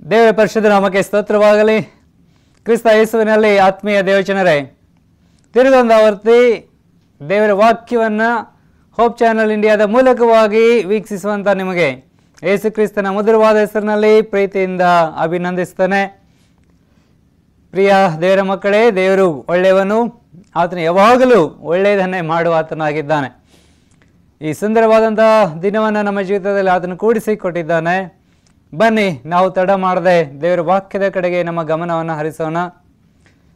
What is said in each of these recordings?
ದೇವರ ಪರಿಶುದ್ಧ ನಾಮಕ್ಕೆ ಸ್ತೋತ್ರವಾಗಲಿ. ಕ್ರಿಸ್ತ ಯೇಸುವಿನಲ್ಲಿ ಆತ್ಮೀಯ ದೇವಜನರೇ, ತಿರುಗೊಂದಾವರ್ತಿ ದೇವರ ವಾಕ್ಯವನ್ನು ಹೋಪ್ ಚಾನಲ್ ಇಂಡಿಯಾದ ಮೂಲಕವಾಗಿ ವೀಕ್ಷಿಸುವಂಥ ನಿಮಗೆ ಯೇಸು ಕ್ರಿಸ್ತನ ಮಧುರವಾದ ಹೆಸರಿನಲ್ಲಿ ಪ್ರೀತಿಯಿಂದ ಅಭಿನಂದಿಸ್ತೇನೆ. ಪ್ರಿಯ ದೇವರ ಮಕ್ಕಳೇ, ದೇವರು ಒಳ್ಳೆಯವನು, ಆತನು ಯಾವಾಗಲೂ ಒಳ್ಳೆಯದನ್ನೇ ಮಾಡುವ ಆತನಾಗಿದ್ದಾನೆ. ಈ ಸುಂದರವಾದಂಥ ದಿನವನ್ನು ನಮ್ಮ ಜೀವಿತದಲ್ಲಿ ಆತನು ಕೂಡಿಸಿಕೊಟ್ಟಿದ್ದಾನೆ. ಬನ್ನಿ, ನಾವು ತಡ ಮಾಡದೆ ದೇವರ ವಾಕ್ಯದ ಕಡೆಗೆ ನಮ್ಮ ಗಮನವನ್ನು ಹರಿಸೋಣ.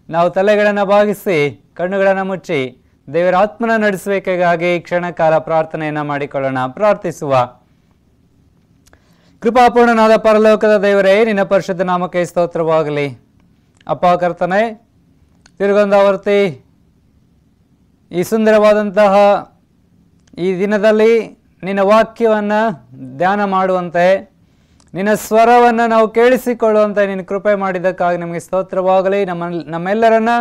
ನಾವು ತಲೆಗಳನ್ನು ಬಾಗಿಸಿ ಕಣ್ಣುಗಳನ್ನು ಮುಚ್ಚಿ ದೇವರ ಆತ್ಮನ ನಡೆಸಬೇಕಾಗಿ ಕ್ಷಣಕಾಲ ಪ್ರಾರ್ಥನೆಯನ್ನು ಮಾಡಿಕೊಳ್ಳೋಣ. ಪ್ರಾರ್ಥಿಸುವ. ಕೃಪಾಪೂರ್ಣನಾದ ಪರಲೋಕದ ದೇವರೇ, ನಿನ್ನ ಪರಿಶುದ್ಧ ನಾಮಕ್ಕೆ ಸ್ತೋತ್ರವಾಗಲಿ. ಅಪ್ಪ ಕರ್ತನೆ, ತಿರುಗೊಂದಾವರ್ತಿ ಈ ಸುಂದರವಾದಂತಹ ಈ ದಿನದಲ್ಲಿ ನಿನ್ನ ವಾಕ್ಯವನ್ನು ಧ್ಯಾನ ಮಾಡುವಂತೆ, ನಿನ್ನ ಸ್ವರವನ್ನು ನಾವು ಕೇಳಿಸಿಕೊಳ್ಳುವಂತೆ ನಿನ್ನ ಕೃಪೆ ಮಾಡಿದ್ದಕ್ಕಾಗಿ ನಿಮಗೆ ಸ್ತೋತ್ರವಾಗಲಿ. ನಮ್ಮೆಲ್ಲರನ್ನ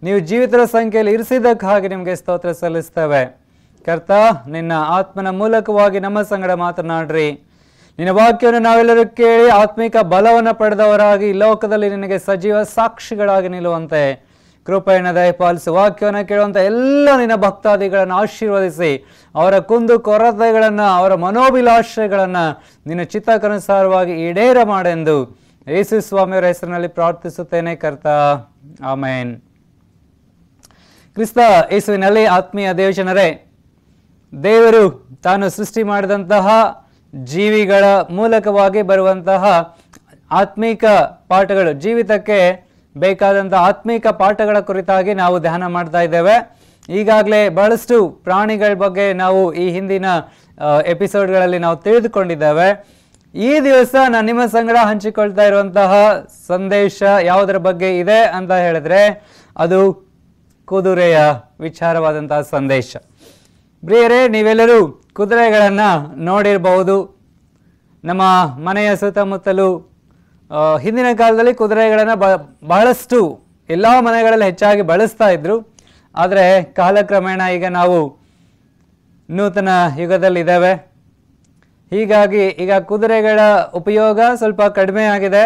ನೀವು ಜೀವಿತರ ಸಂಖ್ಯೆಯಲ್ಲಿ ಇರಿಸಿದ್ದಕ್ಕಾಗಿ ನಿಮಗೆ ಸ್ತೋತ್ರ ಸಲ್ಲಿಸ್ತೇವೆ. ಕರ್ತ, ನಿನ್ನ ಆತ್ಮನ ಮೂಲಕವಾಗಿ ನಮ್ಮ ಸಂಗಡ ಮಾತನಾಡ್ರಿ. ನಿನ್ನ ವಾಕ್ಯವನ್ನು ನಾವೆಲ್ಲರೂ ಕೇಳಿ ಆತ್ಮಿಕ ಬಲವನ್ನು ಪಡೆದವರಾಗಿ ಲೋಕದಲ್ಲಿ ನಿನಗೆ ಸಜೀವ ಸಾಕ್ಷಿಗಳಾಗಿ ನಿಲ್ಲುವಂತೆ ಕೃಪೆಯನ್ನು ದಯಪಾಲಿಸಿ ವಾಕ್ಯವನ್ನು ಕೇಳುವಂಥ ಎಲ್ಲ ನಿನ್ನ ಭಕ್ತಾದಿಗಳನ್ನು ಆಶೀರ್ವದಿಸಿ ಅವರ ಕುಂದು ಕೊರತೆಗಳನ್ನು, ಅವರ ಮನೋಭಿಲಾಷೆಗಳನ್ನು ನಿನ್ನ ಚಿತ್ತಕ್ಕನುಸಾರವಾಗಿ ಈಡೇರ ಮಾಡೆಂದು ಯೇಸು ಸ್ವಾಮಿಯವರ ಹೆಸರಿನಲ್ಲಿ ಪ್ರಾರ್ಥಿಸುತ್ತೇನೆ ಕರ್ತ, ಆಮೇನ್. ಕ್ರಿಸ್ತ ಯೇಸುವಿನಲ್ಲಿ ಆತ್ಮೀಯ ದೇವಜನರೇ, ದೇವರು ತಾನು ಸೃಷ್ಟಿ ಮಾಡಿದಂತಹ ಜೀವಿಗಳ ಮೂಲಕವಾಗಿ ಬರುವಂತಹ ಆತ್ಮೀಕ ಪಾಠಗಳು, ಜೀವಿತಕ್ಕೆ ಬೇಕಾದಂಥ ಆತ್ಮೀಕ ಪಾಠಗಳ ಕುರಿತಾಗಿ ನಾವು ಧ್ಯಾನ ಮಾಡ್ತಾ ಇದ್ದೇವೆ. ಈಗಾಗಲೇ ಬಹಳಷ್ಟು ಪ್ರಾಣಿಗಳ ಬಗ್ಗೆ ನಾವು ಈ ಹಿಂದಿನ ಎಪಿಸೋಡ್ಗಳಲ್ಲಿ ನಾವು ತಿಳಿದುಕೊಂಡಿದ್ದೇವೆ. ಈ ದಿವಸ ನಾನು ನಿಮ್ಮ ಸಂಗಡ ಹಂಚಿಕೊಳ್ತಾ ಇರುವಂತಹ ಸಂದೇಶ ಯಾವುದರ ಬಗ್ಗೆ ಇದೆ ಅಂತ ಹೇಳಿದ್ರೆ, ಅದು ಕುದುರೆಯ ವಿಚಾರವಾದಂತಹ ಸಂದೇಶ. ಪ್ರಿಯರೇ, ನೀವೆಲ್ಲರೂ ಕುದುರೆಗಳನ್ನು ನೋಡಿರಬಹುದು. ನಮ್ಮ ಮನೆಯ ಸುತ್ತಮುತ್ತಲೂ ಹಿಂದಿನ ಕಾಲದಲ್ಲಿ ಕುದುರೆಗಳನ್ನು ಬಹಳಷ್ಟು ಎಲ್ಲ ಮನೆಗಳಲ್ಲಿ ಹೆಚ್ಚಾಗಿ ಬಳಸ್ತಾ ಇದ್ರು. ಆದರೆ ಕಾಲಕ್ರಮೇಣ ಈಗ ನಾವು ನೂತನ ಯುಗದಲ್ಲಿದ್ದೇವೆ. ಹೀಗಾಗಿ ಈಗ ಕುದುರೆಗಳ ಉಪಯೋಗ ಸ್ವಲ್ಪ ಕಡಿಮೆ ಆಗಿದೆ.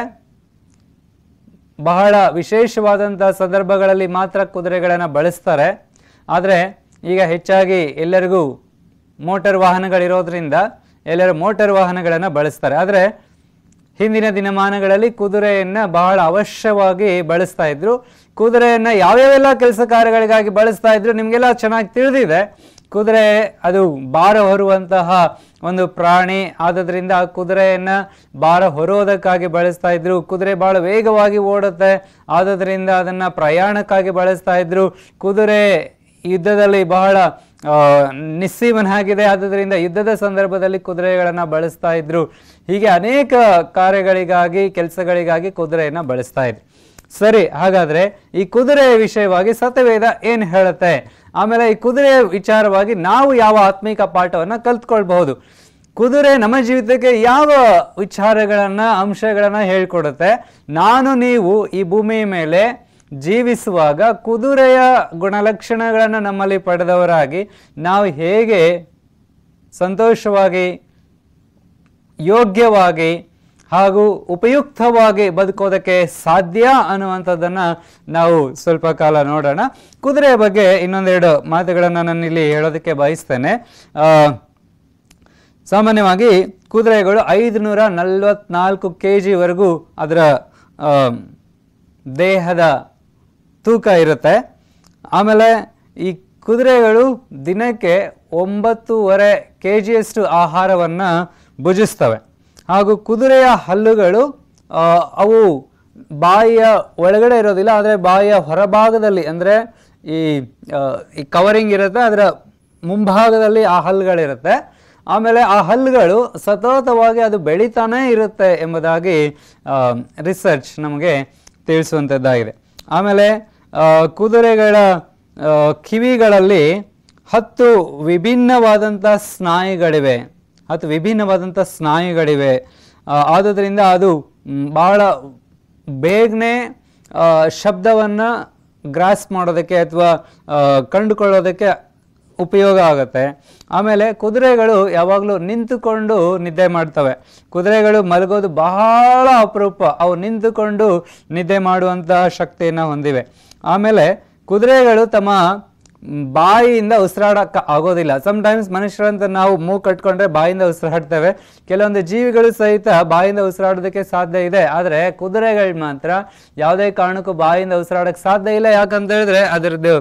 ಬಹಳ ವಿಶೇಷವಾದಂಥ ಸಂದರ್ಭಗಳಲ್ಲಿ ಮಾತ್ರ ಕುದುರೆಗಳನ್ನು ಬಳಸ್ತಾರೆ. ಆದರೆ ಈಗ ಹೆಚ್ಚಾಗಿ ಎಲ್ಲರಿಗೂ ಮೋಟಾರ್ ವಾಹನಗಳಿರೋದ್ರಿಂದ ಎಲ್ಲರೂ ಮೋಟಾರ್ ವಾಹನಗಳನ್ನು ಬಳಸ್ತಾರೆ. ಆದರೆ ಹಿಂದಿನ ದಿನಮಾನಗಳಲ್ಲಿ ಕುದುರೆಯನ್ನು ಬಹಳ ಅವಶ್ಯವಾಗಿ ಬಳಸ್ತಾ ಇದ್ರು. ಕುದುರೆಯನ್ನು ಯಾವ್ಯಾವೆಲ್ಲ ಕೆಲಸ ಕಾರ್ಯಗಳಿಗಾಗಿ ಬಳಸ್ತಾ ಇದ್ರು ನಿಮಗೆಲ್ಲ ಚೆನ್ನಾಗಿ ತಿಳಿದಿದೆ. ಕುದುರೆ ಅದು ಭಾರ ಹೊರುವಂತಹ ಒಂದು ಪ್ರಾಣಿ ಆದದ್ರಿಂದ ಕುದುರೆಯನ್ನು ಭಾರ ಹೊರೋದಕ್ಕಾಗಿ ಬಳಸ್ತಾ ಇದ್ರು. ಕುದುರೆ ಬಹಳ ವೇಗವಾಗಿ ಓಡುತ್ತೆ, ಆದದ್ರಿಂದ ಅದನ್ನು ಪ್ರಯಾಣಕ್ಕಾಗಿ ಬಳಸ್ತಾ ಇದ್ರು. ಕುದುರೆ ಯುದ್ಧದಲ್ಲಿ ಬಹಳ ನಿಸ್ಸೀಮನಾಗಿದೆ, ಆದುದರಿಂದ ಯುದ್ಧದ ಸಂದರ್ಭದಲ್ಲಿ ಕುದುರೆಗಳನ್ನು ಬಳಸ್ತಾ ಇದ್ರು. ಹೀಗೆ ಅನೇಕ ಕಾರ್ಯಗಳಿಗಾಗಿ, ಕೆಲಸಗಳಿಗಾಗಿ ಕುದುರೆಯನ್ನು ಬಳಸ್ತಾ ಇದ್ರು. ಸರಿ, ಹಾಗಾದ್ರೆ ಈ ಕುದುರೆಯ ವಿಷಯವಾಗಿ ಸತ್ಯವೇದ ಏನು ಹೇಳುತ್ತೆ, ಆಮೇಲೆ ಈ ಕುದುರೆಯ ವಿಚಾರವಾಗಿ ನಾವು ಯಾವ ಆತ್ಮಿಕ ಪಾಠವನ್ನು ಕಲ್ತ್ಕೊಳ್ಬಹುದು, ಕುದುರೆ ನಮ್ಮ ಜೀವಿತಕ್ಕೆ ಯಾವ ವಿಚಾರಗಳನ್ನು, ಅಂಶಗಳನ್ನು ಹೇಳ್ಕೊಡುತ್ತೆ, ನಾನು ನೀವು ಈ ಭೂಮಿಯ ಮೇಲೆ ಜೀವಿಸುವಾಗ ಕುದುರೆಯ ಗುಣಲಕ್ಷಣಗಳನ್ನು ನಮ್ಮಲ್ಲಿ ಪಡೆದವರಾಗಿ ನಾವು ಹೇಗೆ ಸಂತೋಷವಾಗಿ, ಯೋಗ್ಯವಾಗಿ ಹಾಗೂ ಉಪಯುಕ್ತವಾಗಿ ಬದುಕೋದಕ್ಕೆ ಸಾಧ್ಯ ಅನ್ನುವಂಥದ್ದನ್ನು ನಾವು ಸ್ವಲ್ಪ ಕಾಲ ನೋಡೋಣ. ಕುದುರೆಯ ಬಗ್ಗೆ ಇನ್ನೊಂದೆರಡು ಮಾತುಗಳನ್ನು ನಾನಿಲ್ಲಿ ಹೇಳೋದಕ್ಕೆ ಬಯಸ್ತೇನೆ. ಸಾಮಾನ್ಯವಾಗಿ ಕುದುರೆಗಳು 544 kgವರೆಗೂ ಅದರ ದೇಹದ ತೂಕ ಇರುತ್ತೆ. ಆಮೇಲೆ ಈ ಕುದುರೆಗಳು ದಿನಕ್ಕೆ 9.5 kgಯಷ್ಟು ಆಹಾರವನ್ನು ಭುಜಿಸ್ತವೆ. ಹಾಗೂ ಕುದುರೆಯ ಹಲ್ಲುಗಳು ಅವು ಬಾಯಿಯ ಒಳಗಡೆ ಇರೋದಿಲ್ಲ, ಆದರೆ ಬಾಯಿಯ ಹೊರಭಾಗದಲ್ಲಿ, ಅಂದರೆ ಈ ಕವರಿಂಗ್ ಇರುತ್ತೆ, ಅದರ ಮುಂಭಾಗದಲ್ಲಿ ಆ ಹಲ್ಲುಗಳಿರುತ್ತೆ. ಆಮೇಲೆ ಆ ಹಲ್ಲುಗಳು ಸತತವಾಗಿ ಅದು ಬೆಳೀತಾನೇ ಇರುತ್ತೆ ಎಂಬುದಾಗಿ ರಿಸರ್ಚ್ ನಮಗೆ ತಿಳಿಸುವಂಥದ್ದಾಗಿದೆ. ಆಮೇಲೆ ಕುದುರೆಗಳ ಕಿವಿಗಳಲ್ಲಿ 10 ವಿಭಿನ್ನವಾದಂಥ ಸ್ನಾಯುಗಳಿವೆ. ಆದುದರಿಂದ ಅದು ಬಹಳ ಬೇಗನೆ ಶಬ್ದವನ್ನು ಗ್ರಾಸ್ ಮಾಡೋದಕ್ಕೆ ಅಥವಾ ಕಂಡುಕೊಳ್ಳೋದಕ್ಕೆ ಉಪಯೋಗ ಆಗುತ್ತೆ. ಆಮೇಲೆ ಕುದುರೆಗಳು ಯಾವಾಗಲೂ ನಿಂತುಕೊಂಡು ನಿದ್ದೆ ಮಾಡ್ತವೆ. ಕುದುರೆಗಳು ಮಲಗೋದು ಬಹಳ ಅಪರೂಪ. ಅವು ನಿಂತುಕೊಂಡು ನಿದ್ದೆ ಮಾಡುವಂತಹ ಶಕ್ತಿಯನ್ನು ಹೊಂದಿವೆ. ಆಮೇಲೆ ಕುದುರೆಗಳು ತಮ್ಮ ಬಾಯಿಯಿಂದ ಉಸಿರಾಡಕ್ಕೆ ಆಗೋದಿಲ್ಲ. ಸಮ್ಟೈಮ್ಸ್ ಮನುಷ್ಯರಂತ ನಾವು ಮೂಗು ಕಟ್ಕೊಂಡ್ರೆ ಬಾಯಿಂದ ಉಸಿರಾಡ್ತೇವೆ. ಕೆಲವೊಂದು ಜೀವಿಗಳು ಸಹಿತ ಬಾಯಿಂದ ಉಸಿರಾಡೋದಕ್ಕೆ ಸಾಧ್ಯ ಇದೆ. ಆದರೆ ಕುದುರೆಗಳು ಮಾತ್ರ ಯಾವುದೇ ಕಾರಣಕ್ಕೂ ಬಾಯಿಂದ ಉಸಿರಾಡಕ್ಕೆ ಸಾಧ್ಯ ಇಲ್ಲ. ಯಾಕಂತ ಹೇಳಿದ್ರೆ ಅದರದ್ದು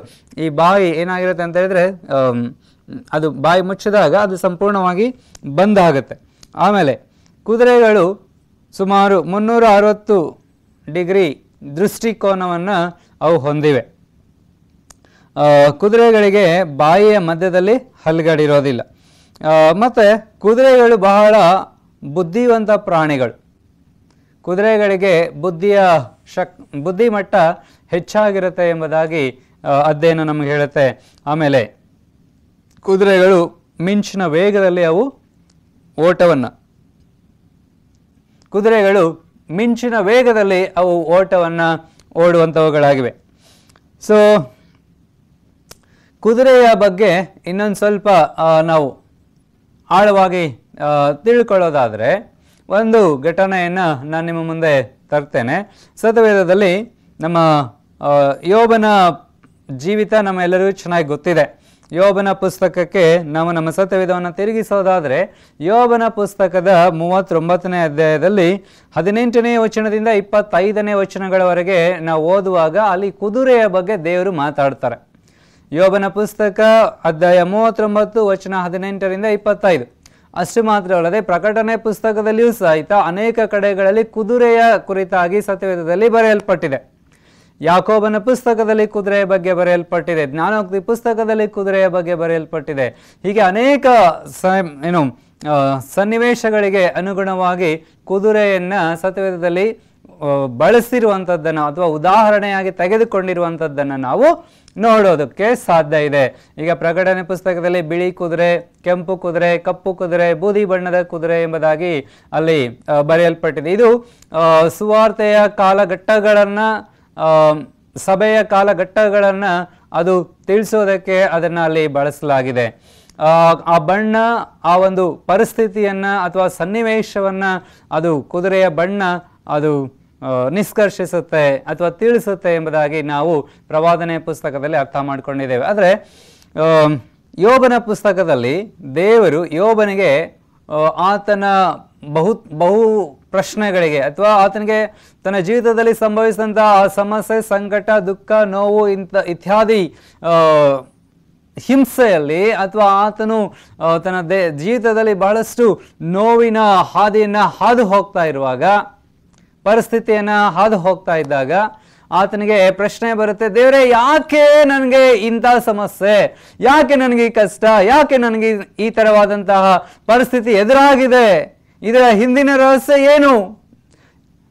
ಈ ಬಾಯಿ ಏನಾಗಿರುತ್ತೆ ಅಂತ ಹೇಳಿದ್ರೆ ಅದು ಬಾಯಿ ಮುಚ್ಚಿದಾಗ ಅದು ಸಂಪೂರ್ಣವಾಗಿ ಬಂದ್ ಆಗುತ್ತೆ. ಆಮೇಲೆ ಕುದುರೆಗಳು ಸುಮಾರು 360 ಡಿಗ್ರಿ ದೃಷ್ಟಿಕೋನವನ್ನು ಅವು ಹೊಂದಿವೆ. ಕುದುರೆಗಳಿಗೆ ಬಾಯಿಯ ಮಧ್ಯದಲ್ಲಿ ಹಲ್ಗಡಿರೋದಿಲ್ಲ. ಮತ್ತು ಕುದುರೆಗಳು ಬಹಳ ಬುದ್ಧಿವಂತ ಪ್ರಾಣಿಗಳು. ಕುದುರೆಗಳಿಗೆ ಬುದ್ಧಿಮಟ್ಟ ಹೆಚ್ಚಾಗಿರುತ್ತೆ ಎಂಬುದಾಗಿ ಅಧ್ಯಯನ ನಮಗೆ ಹೇಳುತ್ತೆ. ಆಮೇಲೆ ಕುದುರೆಗಳು ಮಿಂಚಿನ ವೇಗದಲ್ಲಿ ಅವು ಓಟವನ್ನು ಓಡುವಂಥವುಗಳಾಗಿವೆ. ಸೊ ಕುದುರೆಯ ಬಗ್ಗೆ ಇನ್ನೊಂದು ಸ್ವಲ್ಪ ನಾವು ಆಳವಾಗಿ ತಿಳ್ಕೊಳ್ಳೋದಾದರೆ ಒಂದು ಘಟನೆಯನ್ನು ನಾನು ನಿಮ್ಮ ಮುಂದೆ ತರ್ತೇನೆ. ಸತ್ಯವೇದದಲ್ಲಿ ನಮ್ಮ ಯೋಬನ ಜೀವಿತ ನಮ್ಮೆಲ್ಲರಿಗೂ ಚೆನ್ನಾಗಿ ಗೊತ್ತಿದೆ. ಯೋಬನ ಪುಸ್ತಕಕ್ಕೆ ನಾವು ನಮ್ಮ ಸತ್ಯವೇದವನ್ನು ತಿರುಗಿಸೋದಾದರೆ ಯೋಬನ ಪುಸ್ತಕದ 39ನೇ ಅಧ್ಯಾಯದಲ್ಲಿ 18ನೇ ವಚನದಿಂದ 25ನೇ ವಚನಗಳವರೆಗೆ ನಾವು ಓದುವಾಗ ಅಲ್ಲಿ ಕುದುರೆಯ ಬಗ್ಗೆ ದೇವರು ಮಾತಾಡ್ತಾರೆ. ಯೋಬನ ಪುಸ್ತಕ ಅಧ್ಯಾಯ 39 ವಚನ 18ರಿಂದ 25. ಅಷ್ಟು ಮಾತ್ರವಲ್ಲದೆ ಪ್ರಕಟಣೆ ಪುಸ್ತಕದಲ್ಲಿಯೂ ಸಹಿತ ಅನೇಕ ಕಡೆಗಳಲ್ಲಿ ಕುದುರೆಯ ಕುರಿತಾಗಿ ಸತ್ಯವೇದದಲ್ಲಿ ಬರೆಯಲ್ಪಟ್ಟಿದೆ. ಯಾಕೋಬನ ಪುಸ್ತಕದಲ್ಲಿ ಕುದುರೆಯ ಬಗ್ಗೆ ಬರೆಯಲ್ಪಟ್ಟಿದೆ. ಜ್ಞಾನೋಕ್ತಿ ಪುಸ್ತಕದಲ್ಲಿ ಕುದುರೆಯ ಬಗ್ಗೆ ಬರೆಯಲ್ಪಟ್ಟಿದೆ. ಹೀಗೆ ಅನೇಕ ಸನ್ನಿವೇಶಗಳಿಗೆ ಅನುಗುಣವಾಗಿ ಕುದುರೆಯನ್ನು ಸತ್ಯವೇದದಲ್ಲಿ ಬಳಸಿರುವಂಥದ್ದನ್ನು ಅಥವಾ ಉದಾಹರಣೆಯಾಗಿ ತೆಗೆದುಕೊಂಡಿರುವಂಥದ್ದನ್ನು ನಾವು ನೋಡೋದಕ್ಕೆ ಸಾಧ್ಯ ಇದೆ. ಈಗ ಪ್ರಕಟಣೆ ಪುಸ್ತಕದಲ್ಲಿ ಬಿಳಿ ಕುದುರೆ, ಕೆಂಪು ಕುದುರೆ, ಕಪ್ಪು ಕುದುರೆ, ಬೂದಿ ಬಣ್ಣದ ಕುದುರೆ ಎಂಬುದಾಗಿ ಅಲ್ಲಿ ಬರೆಯಲ್ಪಟ್ಟಿದೆ. ಇದು ಸುವಾರ್ತೆಯ ಕಾಲಘಟ್ಟಗಳನ್ನು, ಸಭೆಯ ಕಾಲಘಟ್ಟಗಳನ್ನು ಅದು ತಿಳಿಸೋದಕ್ಕೆ ಅದನ್ನು ಅಲ್ಲಿ ಬಳಸಲಾಗಿದೆ. ಆ ಬಣ್ಣ ಆ ಒಂದು ಪರಿಸ್ಥಿತಿಯನ್ನು ಅಥವಾ ಸನ್ನಿವೇಶವನ್ನು ಅದು ಕುದುರೆಯ ಬಣ್ಣ ಅದು ನಿಷ್ಕರ್ಷಿಸುತ್ತೆ ಅಥವಾ ತಿಳಿಸುತ್ತೆ ಎಂಬುದಾಗಿ ನಾವು ಪ್ರವಾದನೆ ಪುಸ್ತಕದಲ್ಲಿ ಅರ್ಥ ಮಾಡಿಕೊಂಡಿದ್ದೇವೆ. ಆದರೆ ಯೋಬನ ಪುಸ್ತಕದಲ್ಲಿ ದೇವರು ಯೋಬನಿಗೆ ಆತನ ಬಹು ಪ್ರಶ್ನೆಗಳಿಗೆ ಅಥವಾ ಆತನಿಗೆ ತನ್ನ ಜೀವಿತದಲ್ಲಿ ಸಂಭವಿಸಿದಂತಹ ಸಮಸ್ಯೆ, ಸಂಕಟ, ದುಃಖ, ನೋವು ಇತ್ಯಾದಿ ಹಿಂಸೆಯಲ್ಲಿ ಅಥವಾ ಆತನು ತನ್ನ ಜೀವಿತದಲ್ಲಿ ಬಹಳಷ್ಟು ನೋವಿನ ಹಾದಿಯನ್ನು ಹಾದು ಹೋಗ್ತಾ ಇರುವಾಗ, ಪರಿಸ್ಥಿತಿಯನ್ನು ಹಾದು ಹೋಗ್ತಾ ಇದ್ದಾಗ ಆತನಿಗೆ ಪ್ರಶ್ನೆ ಬರುತ್ತೆ, ದೇವರೇ ಯಾಕೆ ನನಗೆ ಇಂಥ ಸಮಸ್ಯೆ, ಯಾಕೆ ನನಗೆ ಈ ಕಷ್ಟ, ಯಾಕೆ ನನಗೆ ಈ ಥರವಾದಂತಹ ಪರಿಸ್ಥಿತಿ ಎದುರಾಗಿದೆ, ಇದರ ಹಿಂದಿನ ರಹಸ್ಯ ಏನು,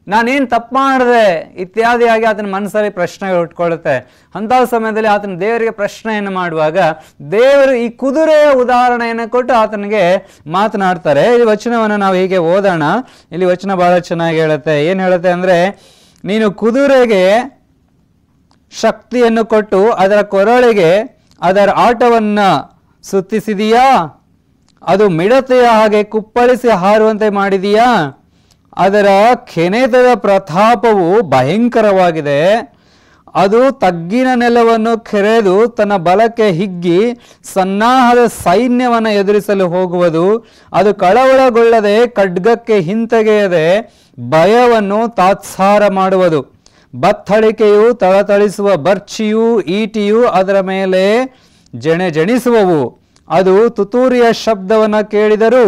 ನಾನೇನು ತಪ್ಪು ಮಾಡಿದೆ ಇತ್ಯಾದಿಯಾಗಿ ಆತನ ಮನಸ್ಸಲ್ಲಿ ಪ್ರಶ್ನೆಗಳು ಉಟ್ಕೊಳ್ಳುತ್ತೆ. ಅಂತಹ ಸಮಯದಲ್ಲಿ ಆತನ ದೇವರಿಗೆ ಪ್ರಶ್ನೆಯನ್ನು ಮಾಡುವಾಗ ದೇವರು ಈ ಕುದುರೆಯ ಉದಾಹರಣೆಯನ್ನು ಕೊಟ್ಟು ಆತನಿಗೆ ಮಾತನಾಡ್ತಾರೆ. ಈ ವಚನವನ್ನು ನಾವು ಹೀಗೆ ಓದೋಣ. ಇಲ್ಲಿ ವಚನ ಬಹಳ ಚೆನ್ನಾಗಿ ಹೇಳುತ್ತೆ. ಏನು ಹೇಳುತ್ತೆ ಅಂದರೆ, ನೀನು ಕುದುರೆಗೆ ಶಕ್ತಿಯನ್ನು ಕೊಟ್ಟು ಅದರ ಕೊರಳಿಗೆ ಅದರ ಆಟವನ್ನು ಸುತ್ತಿಸಿದೀಯಾ, ಅದು ಮಿಡತೆಯ ಹಾಗೆ ಕುಪ್ಪಳಿಸಿ ಹಾರುವಂತೆ ಮಾಡಿದೀಯಾ, ಅದರ ಕೆನೆತದ ಪ್ರತಾಪವು ಭಯಂಕರವಾಗಿದೆ, ಅದು ತಗ್ಗಿನ ನೆಲವನ್ನು ಕೆರೆದು ತನ್ನ ಬಲಕ್ಕೆ ಹಿಗ್ಗಿ ಸನ್ನಾಹದ ಸೈನ್ಯವನ್ನು ಎದುರಿಸಲು ಹೋಗುವುದು, ಅದು ಕಳವಳಗೊಳ್ಳದೆ ಖಡ್ಗಕ್ಕೆ ಹಿಂತೆಗೆಯದೆ ಭಯವನ್ನು ತಾತ್ಸಾರ ಮಾಡುವುದು, ಬತ್ತಳಿಕೆಯು ತಳತಳಿಸುವ ಬರ್ಚಿಯೂ ಈಟಿಯೂ ಅದರ ಮೇಲೆ ಜಣಿಸುವವು, ಅದು ತುತ್ತೂರಿಯ ಶಬ್ದವನ್ನು ಕೇಳಿದರೂ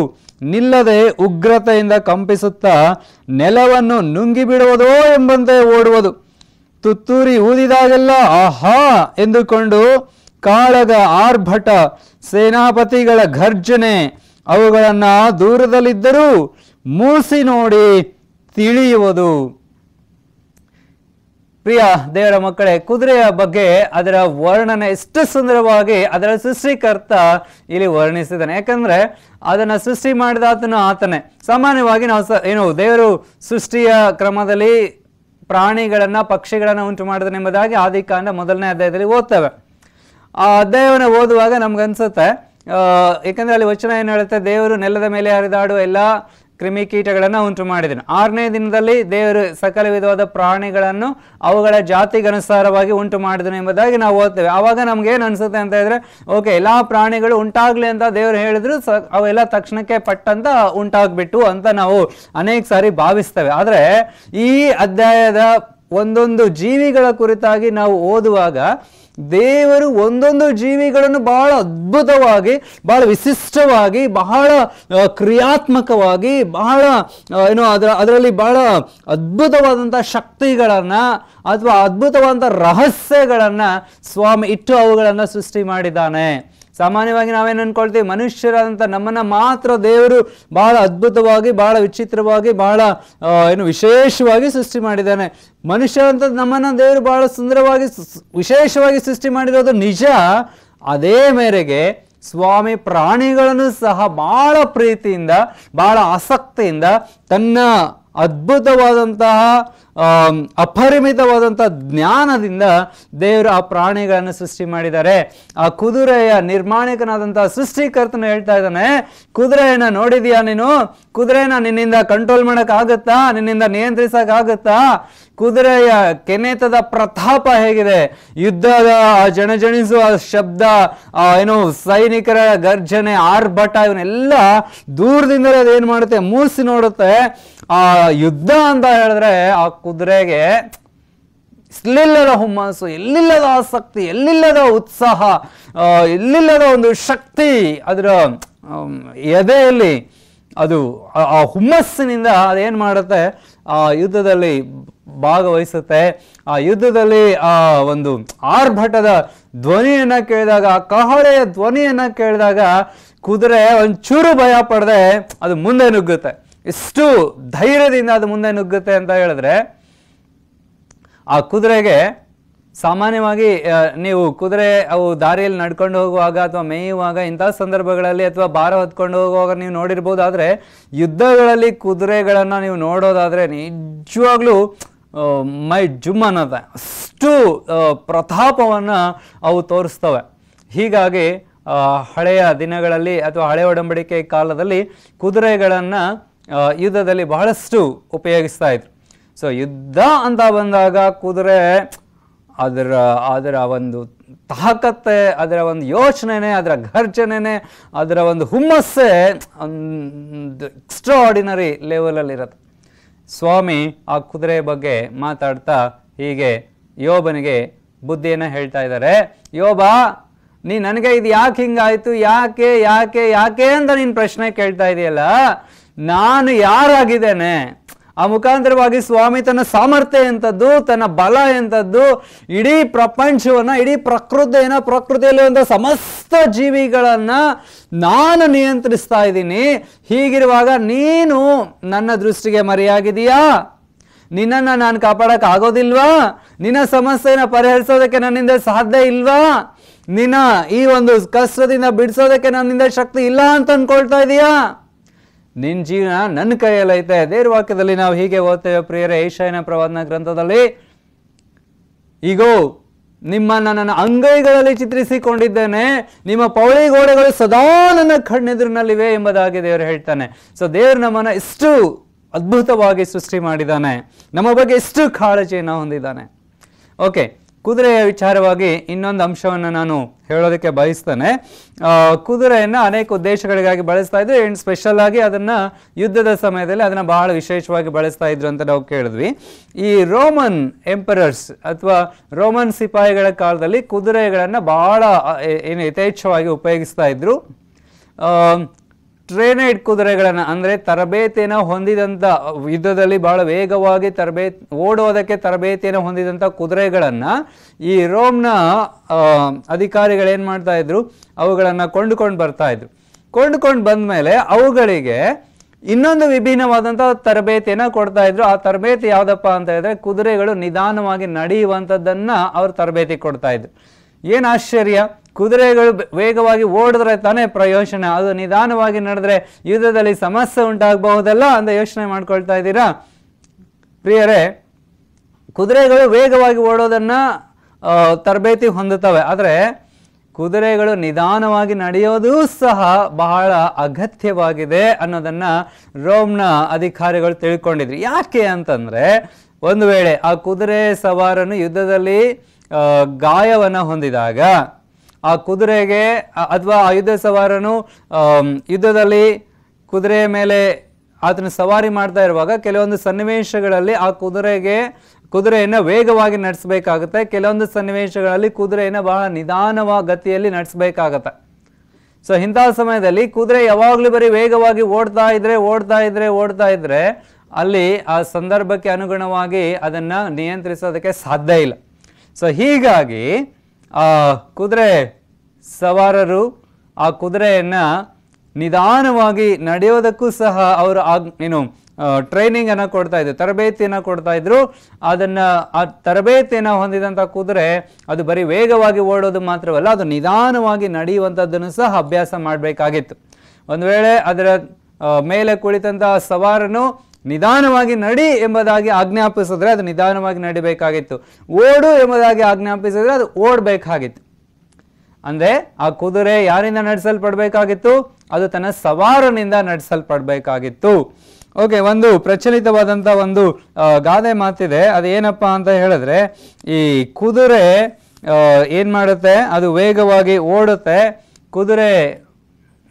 ನಿಲ್ಲದೆ ಉಗ್ರತೆಯಿಂದ ಕಂಪಿಸುತ್ತಾ ನೆಲವನ್ನು ನುಂಗಿಬಿಡುವುದೋ ಎಂಬಂತೆ ಓಡುವುದು, ತುತ್ತೂರಿ ಊದಿದಾಗೆಲ್ಲ ಆಹಾ ಎಂದುಕೊಂಡು ಕಾಳಗ ಆರ್ಭಟ ಸೇನಾಪತಿಗಳ ಘರ್ಜನೆ ಅವುಗಳನ್ನು ದೂರದಲ್ಲಿದ್ದರೂ ಮೂಸಿ ನೋಡಿ ತಿಳಿಯುವುದು. ಪ್ರಿಯ ದೇವರ ಮಕ್ಕಳೇ, ಕುದುರೆಯ ಬಗ್ಗೆ ಅದರ ವರ್ಣನೆ ಎಷ್ಟು ಸುಂದರವಾಗಿ ಅದರ ಸೃಷ್ಟಿಕರ್ತ ಇಲ್ಲಿ ವರ್ಣಿಸಿದ್ದಾನೆ. ಯಾಕಂದ್ರೆ ಅದನ್ನ ಸೃಷ್ಟಿ ಮಾಡಿದ ಆತನೇ. ಸಾಮಾನ್ಯವಾಗಿ ನಾವು ದೇವರು ಸೃಷ್ಟಿಯ ಕ್ರಮದಲ್ಲಿ ಪ್ರಾಣಿಗಳನ್ನ, ಪಕ್ಷಿಗಳನ್ನ ಉಂಟು ಮಾಡಿದನೆಂಬುದಾಗಿ ಆದಿಕಾಂಡ 1ನೇ ಅಧ್ಯಾಯದಲ್ಲಿ ಓದ್ತೇವೆ. ಆ ಅಧ್ಯಾಯವನ್ನು ಓದುವಾಗ ನಮ್ಗನ್ಸುತ್ತೆ, ಏಕೆಂದರೆ ಅಲ್ಲಿ ವಚನ ಏನು ಹೇಳುತ್ತೆ, ದೇವರು ನೆಲದ ಮೇಲೆ ಹರಿದಾಡುವ ಎಲ್ಲ ಕ್ರಿಮಿಕೀಟಗಳನ್ನು ಉಂಟು ಮಾಡಿದನು. 6ನೇ ದಿನದಲ್ಲಿ ದೇವರು ಸಕಲ ವಿಧವಾದ ಪ್ರಾಣಿಗಳನ್ನು ಅವುಗಳ ಜಾತಿಗನುಸಾರವಾಗಿ ಉಂಟು ಮಾಡಿದನು ಎಂಬುದಾಗಿ ನಾವು ಓದ್ತೇವೆ. ಆವಾಗ ನಮ್ಗೇನು ಅನ್ಸುತ್ತೆ ಅಂತ ಹೇಳಿದ್ರೆ, ಓಕೆ, ಎಲ್ಲ ಪ್ರಾಣಿಗಳು ಉಂಟಾಗ್ಲಿ ಅಂತ ದೇವರು ಹೇಳಿದ್ರು, ಅವೆಲ್ಲ ತಕ್ಷಣಕ್ಕೆ ಪಟ್ಟಂತ ಉಂಟಾಗ್ಬಿಟ್ಟು ಅಂತ ನಾವು ಅನೇಕ ಸಾರಿ ಭಾವಿಸ್ತೇವೆ. ಆದರೆ ಈ ಅಧ್ಯಾಯದ ಒಂದೊಂದು ಜೀವಿಗಳ ಕುರಿತಾಗಿ ನಾವು ಓದುವಾಗ ದೇವರು ಒಂದೊಂದು ಜೀವಿಗಳನ್ನು ಬಹಳ ಅದ್ಭುತವಾಗಿ, ಬಹಳ ವಿಶಿಷ್ಟವಾಗಿ, ಬಹಳ ಕ್ರಿಯಾತ್ಮಕವಾಗಿ, ಬಹಳ ಅದರಲ್ಲಿ ಬಹಳ ಅದ್ಭುತವಾದಂಥ ಶಕ್ತಿಗಳನ್ನು ಅಥವಾ ಅದ್ಭುತವಾದಂಥ ರಹಸ್ಯಗಳನ್ನು ಸ್ವಾಮಿ ಇಟ್ಟು ಅವುಗಳನ್ನು ಸೃಷ್ಟಿ ಮಾಡಿದ್ದಾನೆ. ಸಾಮಾನ್ಯವಾಗಿ ನಾವೇನು ಅನ್ಕೊಳ್ತೀವಿ, ಮನುಷ್ಯರಾದಂಥ ನಮ್ಮನ್ನು ಮಾತ್ರ ದೇವರು ಬಹಳ ಅದ್ಭುತವಾಗಿ, ಬಹಳ ವಿಚಿತ್ರವಾಗಿ, ಬಹಳ ವಿಶೇಷವಾಗಿ ಸೃಷ್ಟಿ ಮಾಡಿದ್ದಾನೆ. ಮನುಷ್ಯರಂತ ನಮ್ಮನ್ನು ದೇವರು ಬಹಳ ಸುಂದರವಾಗಿ, ವಿಶೇಷವಾಗಿ ಸೃಷ್ಟಿ ಮಾಡಿರೋದು ನಿಜ. ಅದೇ ಮೇರೆಗೆ ಸ್ವಾಮಿ ಪ್ರಾಣಿಗಳನ್ನು ಸಹ ಬಹಳ ಪ್ರೀತಿಯಿಂದ, ಬಹಳ ಆಸಕ್ತಿಯಿಂದ, ತನ್ನ ಅದ್ಭುತವಾದಂತಹ ಅಪರಿಮಿತವಾದಂಥ ಜ್ಞಾನದಿಂದ ದೇವರು ಆ ಪ್ರಾಣಿಗಳನ್ನು ಸೃಷ್ಟಿ ಮಾಡಿದ್ದಾರೆ. ಆ ಕುದುರೆಯ ನಿರ್ಮಾಣಿಕನಾದಂತಹ ಸೃಷ್ಟಿಕರ್ತನ ಹೇಳ್ತಾ ಇದ್ದಾನೆ, ಕುದುರೆಯನ್ನ ನೋಡಿದ್ಯಾ ನೀನು? ಕುದುರೆನ ನಿನ್ನಿಂದ ಕಂಟ್ರೋಲ್ ಮಾಡೋಕ್ಕಾಗುತ್ತಾ? ನಿನ್ನಿಂದ ನಿಯಂತ್ರಿಸಕ್ಕಾಗುತ್ತಾ? ಕುದುರೆಯ ಕೆನೆತದ ಪ್ರತಾಪ ಹೇಗಿದೆ, ಯುದ್ಧದ ಜಣಜಣಿಸುವ ಶಬ್ದ, ಸೈನಿಕರ ಗರ್ಜನೆ, ಆರ್ಭಟ, ಇವನ್ನೆಲ್ಲ ದೂರದಿಂದಲೇ ಅದೇನು ಮಾಡುತ್ತೆ, ಮೂಸಿ ನೋಡುತ್ತೆ. ಆ ಯುದ್ಧ ಅಂತ ಹೇಳಿದ್ರೆ ಆ ಕುದುರೆಗೆ ಎಲ್ಲಿಲ್ಲದ ಹುಮ್ಮಸ್ಸು, ಎಲ್ಲಿಲ್ಲದ ಆಸಕ್ತಿ, ಎಲ್ಲಿಲ್ಲದ ಉತ್ಸಾಹ, ಎಲ್ಲಿಲ್ಲದ ಒಂದು ಶಕ್ತಿ ಅದರ ಎದೆಯಲ್ಲಿ, ಅದು ಆ ಹುಮ್ಮಸ್ಸಿನಿಂದ ಅದೇನು ಮಾಡುತ್ತೆ, ಆ ಯುದ್ಧದಲ್ಲಿ ಭಾಗವಹಿಸುತ್ತೆ. ಆ ಯುದ್ಧದಲ್ಲಿ ಆ ಒಂದು ಆರ್ಭಟದ ಧ್ವನಿಯನ್ನ ಕೇಳಿದಾಗ, ಆ ಕಹಳೆಯ ಧ್ವನಿಯನ್ನ ಕೇಳಿದಾಗ ಕುದುರೆ ಒಂಚೂರು ಭಯ ಪಡದೆ ಅದು ಮುಂದೆ ನುಗ್ಗುತ್ತೆ. ಎಷ್ಟು ಧೈರ್ಯದಿಂದ ಅದು ಮುಂದೆ ನುಗ್ಗುತ್ತೆ ಅಂತ ಹೇಳಿದ್ರೆ, ಆ ಕುದುರೆಗೆ ಸಾಮಾನ್ಯವಾಗಿ ನೀವು ಕುದುರೆ ಅವು ದಾರಿಯಲ್ಲಿ ನಡ್ಕೊಂಡು ಹೋಗುವಾಗ ಅಥವಾ ಮೇಯುವಾಗ ಇಂಥ ಸಂದರ್ಭಗಳಲ್ಲಿ ಅಥವಾ ಭಾರ ಹೊತ್ಕೊಂಡು ಹೋಗುವಾಗ ನೀವು ನೋಡಿರ್ಬೋದು. ಆದರೆ ಯುದ್ಧಗಳಲ್ಲಿ ಕುದುರೆಗಳನ್ನು ನೀವು ನೋಡೋದಾದರೆ ನಿಜವಾಗ್ಲೂ ಮೈ ಜುಮ್ ಅನ್ನತ್ತೆ, ಅಷ್ಟು ಪ್ರತಾಪವನ್ನು ಅವು ತೋರಿಸ್ತವೆ. ಹೀಗಾಗಿ ಹಳೆಯ ದಿನಗಳಲ್ಲಿ ಅಥವಾ ಹಳೆಯ ಒಡಂಬಡಿಕೆ ಕಾಲದಲ್ಲಿ ಕುದುರೆಗಳನ್ನು ಯುದ್ಧದಲ್ಲಿ ಬಹಳಷ್ಟು ಉಪಯೋಗಿಸ್ತಾ ಇದ್ರು. ಸೊ ಯುದ್ಧ ಅಂತ ಬಂದಾಗ ಕುದುರೆ ಅದರ ಒಂದು ತಾಕತ್ತೆ, ಅದರ ಒಂದು ಯೋಚನೆನೇ, ಅದರ ಘರ್ಜನೆನೇ, ಅದರ ಒಂದು ಹುಮ್ಮಸ್ಸೇ ಒಂದು ಎಕ್ಸ್ಟ್ರಾಆರ್ಡಿನರಿ ಲೆವೆಲಲ್ಲಿರುತ್ತೆ. ಸ್ವಾಮಿ ಆ ಕುದುರೆ ಬಗ್ಗೆ ಮಾತಾಡ್ತಾ ಹೀಗೆ ಯೋಬನಿಗೆ ಬುದ್ಧಿಯನ್ನು ಹೇಳ್ತಾ ಇದ್ದಾರೆ. ಯೋಬ, ನೀ ನನಗೆ ಇದು ಯಾಕೆ ಹಿಂಗಾಯ್ತು, ಯಾಕೆ ಯಾಕೆ ಯಾಕೆ ಅಂತ ನೀನು ಪ್ರಶ್ನೆ ಕೇಳ್ತಾ ಇದೆಯಲ್ಲ, ನಾನು ಯಾರಾಗಿದ್ದೇನೆ? ಆ ಮುಖಾಂತರವಾಗಿ ಸ್ವಾಮಿ ತನ್ನ ಸಾಮರ್ಥ್ಯ ಎಂಥದ್ದು, ತನ್ನ ಬಲ ಎಂಥದ್ದು, ಇಡೀ ಪ್ರಪಂಚವನ್ನ, ಇಡೀ ಪ್ರಕೃತಿಯಲ್ಲಿರುವಂಥ ಸಮಸ್ತ ಜೀವಿಗಳನ್ನ ನಾನು ನಿಯಂತ್ರಿಸ್ತಾ ಇದ್ದೀನಿ. ಹೀಗಿರುವಾಗ ನೀನು ನನ್ನ ದೃಷ್ಟಿಗೆ ಮರೆಯಾಗಿದೆಯಾ? ನಿನ್ನನ್ನು ನಾನು ಕಾಪಾಡಕ್ಕೆ ಆಗೋದಿಲ್ವಾ? ನಿನ್ನ ಸಮಸ್ಯೆನ ಪರಿಹರಿಸೋದಕ್ಕೆ ನನ್ನಿಂದ ಸಾಧ್ಯ ಇಲ್ವಾ? ನಿನ್ನ ಈ ಒಂದು ಕಷ್ಟದಿಂದ ಬಿಡಿಸೋದಕ್ಕೆ ನನ್ನಿಂದ ಶಕ್ತಿ ಇಲ್ಲ ಅಂತ ಅನ್ಕೊಳ್ತಾ ಇದೀಯಾ? ನಿನ್ನ ಜೀವನ ನನ್ನ ಕೈಯಲ್ಲೈತೆ. ದೇವ್ರ ವಾಕ್ಯದಲ್ಲಿ ನಾವು ಹೀಗೆ ಓದ್ತೇವೆ ಪ್ರಿಯರೇ, ಯೆಶಾಯನ ಪ್ರವಾದನ ಗ್ರಂಥದಲ್ಲಿ, ಈಗೋ ನಿಮ್ಮನ್ನು ನನ್ನ ಅಂಗೈಗಳಲ್ಲಿ ಚಿತ್ರಿಸಿಕೊಂಡಿದ್ದೇನೆ, ನಿಮ್ಮ ಪೌಳಿ ಗೋಡೆಗಳು ಸದಾ ನನ್ನ ಕಣ್ಣೆದುರಿನಲ್ಲಿವೆ ಎಂಬುದಾಗಿ ದೇವರು ಹೇಳ್ತಾನೆ. ಸೊ ದೇವರು ನಮ್ಮನ್ನು ಎಷ್ಟು ಅದ್ಭುತವಾಗಿ ಸೃಷ್ಟಿ ಮಾಡಿದ್ದಾನೆ, ನಮ್ಮ ಬಗ್ಗೆ ಎಷ್ಟು ಕಾಳಜಿಯನ್ನು ಹೊಂದಿದ್ದಾನೆ. ಓಕೆ, ಕುದುರೆಯ ವಿಚಾರವಾಗಿ ಇನ್ನೊಂದು ಅಂಶವನ್ನು ನಾನು ಹೇಳೋದಕ್ಕೆ ಬಯಸ್ತೇನೆ. ಕುದುರೆಯನ್ನು ಅನೇಕ ಉದ್ದೇಶಗಳಿಗಾಗಿ ಬಳಸ್ತಾ ಇದ್ರು. ಏನು ಸ್ಪೆಷಲ್ ಆಗಿ ಅದನ್ನು ಯುದ್ಧದ ಸಮಯದಲ್ಲಿ ಅದನ್ನು ಬಹಳ ವಿಶೇಷವಾಗಿ ಬಳಸ್ತಾ ಇದ್ರು ಅಂತ ನಾವು ಕೇಳಿದ್ವಿ. ಈ ರೋಮನ್ ಎಂಪರರ್ಸ್ ಅಥವಾ ರೋಮನ್ ಸಿಪಾಯಿಗಳ ಕಾಲದಲ್ಲಿ ಕುದುರೆಗಳನ್ನು ಬಹಳ ಯಥೇಚ್ಛವಾಗಿ ಉಪಯೋಗಿಸ್ತಾ ಇದ್ರು. ಟ್ರೈನೆಡ್ ಕುದುರೆಗಳನ್ನು, ಅಂದರೆ ತರಬೇತಿಯನ್ನು ಹೊಂದಿದಂಥ, ಯುದ್ಧದಲ್ಲಿ ಬಹಳ ವೇಗವಾಗಿ ಓಡೋದಕ್ಕೆ ತರಬೇತಿಯನ್ನು ಹೊಂದಿದಂಥ ಕುದುರೆಗಳನ್ನು ಈ ರೋಮ್ನ ಅಧಿಕಾರಿಗಳೇನು ಮಾಡ್ತಾ ಇದ್ರು, ಅವುಗಳನ್ನು ಕೊಂಡುಕೊಂಡು ಬರ್ತಾ ಇದ್ರು. ಕೊಂಡುಕೊಂಡು ಬಂದ ಮೇಲೆ ಅವುಗಳಿಗೆ ಇನ್ನೊಂದು ವಿಭಿನ್ನವಾದಂಥ ತರಬೇತಿಯನ್ನು ಕೊಡ್ತಾ ಇದ್ರು. ಆ ತರಬೇತಿ ಯಾವುದಪ್ಪ ಅಂತ ಹೇಳಿದ್ರೆ, ಕುದುರೆಗಳು ನಿಧಾನವಾಗಿ ನಡೆಯುವಂಥದ್ದನ್ನು ಅವ್ರು ತರಬೇತಿ ಕೊಡ್ತಾ ಇದ್ರು. ಏನು ಆಶ್ಚರ್ಯ, ಕುದುರೆಗಳು ವೇಗವಾಗಿ ಓಡಿದ್ರೆ ತಾನೇ ಪ್ರಯೋಜನ, ಅದು ನಿಧಾನವಾಗಿ ನಡೆದ್ರೆ ಯುದ್ಧದಲ್ಲಿ ಸಮಸ್ಯೆ ಉಂಟಾಗಬಹುದಲ್ಲ ಅಂತ ಯೋಚನೆ ಮಾಡ್ಕೊಳ್ತಾ ಇದ್ದೀರಾ ಪ್ರಿಯರೇ? ಕುದುರೆಗಳು ವೇಗವಾಗಿ ಓಡೋದನ್ನ ತರಬೇತಿ ಹೊಂದುತ್ತವೆ. ಆದರೆ ಕುದುರೆಗಳು ನಿಧಾನವಾಗಿ ನಡೆಯೋದು ಸಹ ಬಹಳ ಅಗತ್ಯವಾಗಿದೆ ಅನ್ನೋದನ್ನ ರೋಮ್ನ ಅಧಿಕಾರಿಗಳು ತಿಳ್ಕೊಂಡಿದ್ರು. ಯಾಕೆ ಅಂತಂದ್ರೆ, ಒಂದು ವೇಳೆ ಆ ಕುದುರೆ ಸವಾರನು ಯುದ್ಧದಲ್ಲಿ ಗಾಯವನ್ನ ಹೊಂದಿದಾಗ ಆ ಕುದುರೆಗೆ ಅಥವಾ ಆ ಯುದ್ಧ ಸವಾರನು ಯುದ್ಧದಲ್ಲಿ ಕುದುರೆಯ ಮೇಲೆ ಆತನ ಸವಾರಿ ಮಾಡ್ತಾ ಇರುವಾಗ ಕೆಲವೊಂದು ಸನ್ನಿವೇಶಗಳಲ್ಲಿ ಆ ಕುದುರೆಯನ್ನು ವೇಗವಾಗಿ ನಡೆಸಬೇಕಾಗುತ್ತೆ. ಕೆಲವೊಂದು ಸನ್ನಿವೇಶಗಳಲ್ಲಿ ಕುದುರೆಯನ್ನು ಬಹಳ ನಿಧಾನವಾದ ಗತಿಯಲ್ಲಿ ನಡೆಸಬೇಕಾಗತ್ತೆ. ಸೊ ಇಂತಹ ಸಮಯದಲ್ಲಿ ಕುದುರೆ ಯಾವಾಗಲೂ ಬರೀ ವೇಗವಾಗಿ ಓಡ್ತಾ ಇದ್ರೆ ಅಲ್ಲಿ ಆ ಸಂದರ್ಭಕ್ಕೆ ಅನುಗುಣವಾಗಿ ಅದನ್ನು ನಿಯಂತ್ರಿಸೋದಕ್ಕೆ ಸಾಧ್ಯ ಇಲ್ಲ. ಸೊ ಹೀಗಾಗಿ ಆ ಕುದುರೆ ಸವಾರರು ಆ ಕುದುರೆಯನ್ನು ನಿಧಾನವಾಗಿ ನಡೆಯೋದಕ್ಕೂ ಸಹ ಅವರು ಟ್ರೈನಿಂಗ್ ಅನ್ನು ಕೊಡ್ತಾ ಇದ್ರು, ತರಬೇತಿಯನ್ನು ಕೊಡ್ತಾ ಇದ್ರು. ಆ ತರಬೇತಿಯನ್ನು ಹೊಂದಿದಂಥ ಕುದುರೆ ಅದು ಬರೀ ವೇಗವಾಗಿ ಓಡೋದು ಮಾತ್ರವಲ್ಲ, ಅದು ನಿಧಾನವಾಗಿ ನಡೆಯುವಂಥದ್ದನ್ನು ಸಹ ಅಭ್ಯಾಸ ಮಾಡಬೇಕಾಗಿತ್ತು. ಒಂದು ವೇಳೆ ಅದರ ಮೇಲೆ ಕುಳಿತಂತಹ ಸವಾರನು ನಿಧಾನವಾಗಿ ನಡಿ ಎಂಬುದಾಗಿ ಆಜ್ಞಾಪಿಸಿದ್ರೆ ಅದು ನಿಧಾನವಾಗಿ ನಡಿಬೇಕಾಗಿತ್ತು. ಓಡು ಎಂಬುದಾಗಿ ಆಜ್ಞಾಪಿಸಿದ್ರೆ ಅದು ಓಡಬೇಕಾಗಿತ್ತು. ಅಂದ್ರೆ ಆ ಕುದುರೆ ಯಾರಿಂದ ನಡೆಸಲ್ಪಡಬೇಕಾಗಿತ್ತು? ಅದು ತನ್ನ ಸವಾರನಿಂದ ನಡೆಸಲ್ಪಡಬೇಕಾಗಿತ್ತು. ಓಕೆ, ಒಂದು ಪ್ರಚಲಿತವಾದಂಥ ಒಂದು ಗಾದೆ ಮಾತಿದೆ. ಅದೇನಪ್ಪ ಅಂತ ಹೇಳಿದ್ರೆ, ಈ ಕುದುರೆ ಏನು ಮಾಡುತ್ತೆ, ಅದು ವೇಗವಾಗಿ ಓಡುತ್ತೆ, ಕುದುರೆ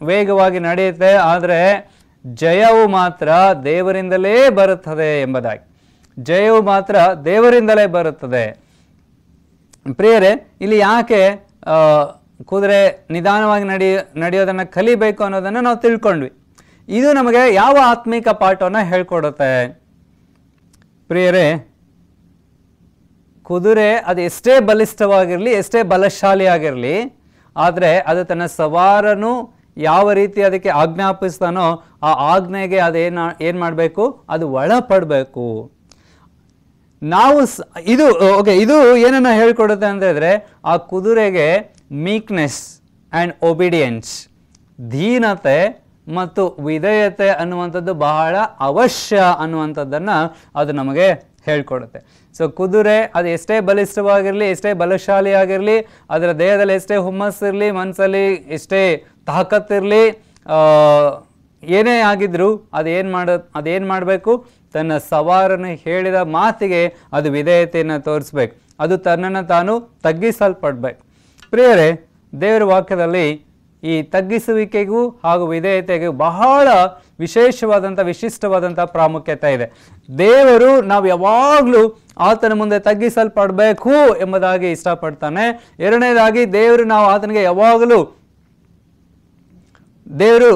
ವೇಗವಾಗಿ ನಡೆಯುತ್ತೆ, ಆದರೆ ಜಯವು ಮಾತ್ರ ದೇವರಿಂದಲೇ ಬರುತ್ತದೆ ಎಂಬುದಾಗಿ. ಜಯವು ಮಾತ್ರ ದೇವರಿಂದಲೇ ಬರುತ್ತದೆ. ಪ್ರಿಯರೇ, ಇಲ್ಲಿ ಯಾಕೆ ಕುದುರೆ ನಿಧಾನವಾಗಿ ನಡೆಯೋದನ್ನು ಕಲಿಬೇಕು ಅನ್ನೋದನ್ನು ನಾವು ತಿಳ್ಕೊಂಡ್ವಿ. ಇದು ನಮಗೆ ಯಾವ ಆತ್ಮಿಕ ಪಾಠವನ್ನು ಹೇಳ್ಕೊಡುತ್ತೆ? ಪ್ರಿಯರೇ, ಕುದುರೆ ಅದು ಎಷ್ಟೇ ಬಲಿಷ್ಠವಾಗಿರಲಿ, ಎಷ್ಟೇ ಬಲಶಾಲಿಯಾಗಿರಲಿ, ಆದರೆ ಅದು ತನ್ನ ಸವಾರನು ಯಾವ ರೀತಿ ಅದಕ್ಕೆ ಆಜ್ಞಾಪಿಸ್ತಾನೋ ಆ ಆಜ್ಞೆಗೆ ಏನು ಮಾಡಬೇಕು? ಅದು ಒಳಪಡಬೇಕು. ಇದು ಏನನ್ನ ಹೇಳ್ಕೊಡುತ್ತೆ ಅಂತ ಹೇಳಿದ್ರೆ, ಆ ಕುದುರೆಗೆ ಮೀಕ್ನೆಸ್ ಆ್ಯಂಡ್ ಒಬಿಡಿಯನ್ಸ್, ದೀನತೆ ಮತ್ತು ವಿಧೇಯತೆ ಅನ್ನುವಂಥದ್ದು ಬಹಳ ಅವಶ್ಯ ಅನ್ನುವಂಥದ್ದನ್ನು ಅದು ನಮಗೆ ಹೇಳ್ಕೊಡುತ್ತೆ. ಸೊ ಕುದುರೆ ಅದು ಎಷ್ಟೇ ಬಲಿಷ್ಠವಾಗಿರಲಿ, ಎಷ್ಟೇ ಬಲಶಾಲಿಯಾಗಿರಲಿ, ಅದರ ದೇಹದಲ್ಲಿ ಎಷ್ಟೇ ಹುಮ್ಮಸ್ಸಿರಲಿ, ಮನಸ್ಸಲ್ಲಿ ಎಷ್ಟೇ ತಾಕತ್ತಿರಲಿ, ಏನೇ ಆಗಿದ್ರು ಅದೇನು ಮಾಡಬೇಕು? ತನ್ನ ಸವಾರನು ಹೇಳಿದ ಮಾತಿಗೆ ಅದು ವಿಧೇಯತೆಯನ್ನು ತೋರಿಸ್ಬೇಕು. ಅದು ತನ್ನನ್ನು ತಾನು ತಗ್ಗಿಸಲ್ಪಡ್ಬೇಕು. ಪ್ರಿಯರೇ, ದೇವರ ವಾಕ್ಯದಲ್ಲಿ ಈ ತಗ್ಗಿಸುವಿಕೆಗೂ ಹಾಗೂ ವಿಧೇಯತೆಗೂ ಬಹಳ ವಿಶಿಷ್ಟವಾದಂಥ ಪ್ರಾಮುಖ್ಯತೆ ಇದೆ. ದೇವರು ನಾವು ಯಾವಾಗಲೂ ಆತನ ಮುಂದೆ ತಗ್ಗಿಸಲ್ಪಡಬೇಕು ಎಂಬುದಾಗಿ ಇಷ್ಟಪಡ್ತಾನೆ. ಎರಡನೇದಾಗಿ, ನಾವು ಆತನಿಗೆ ದೇವರು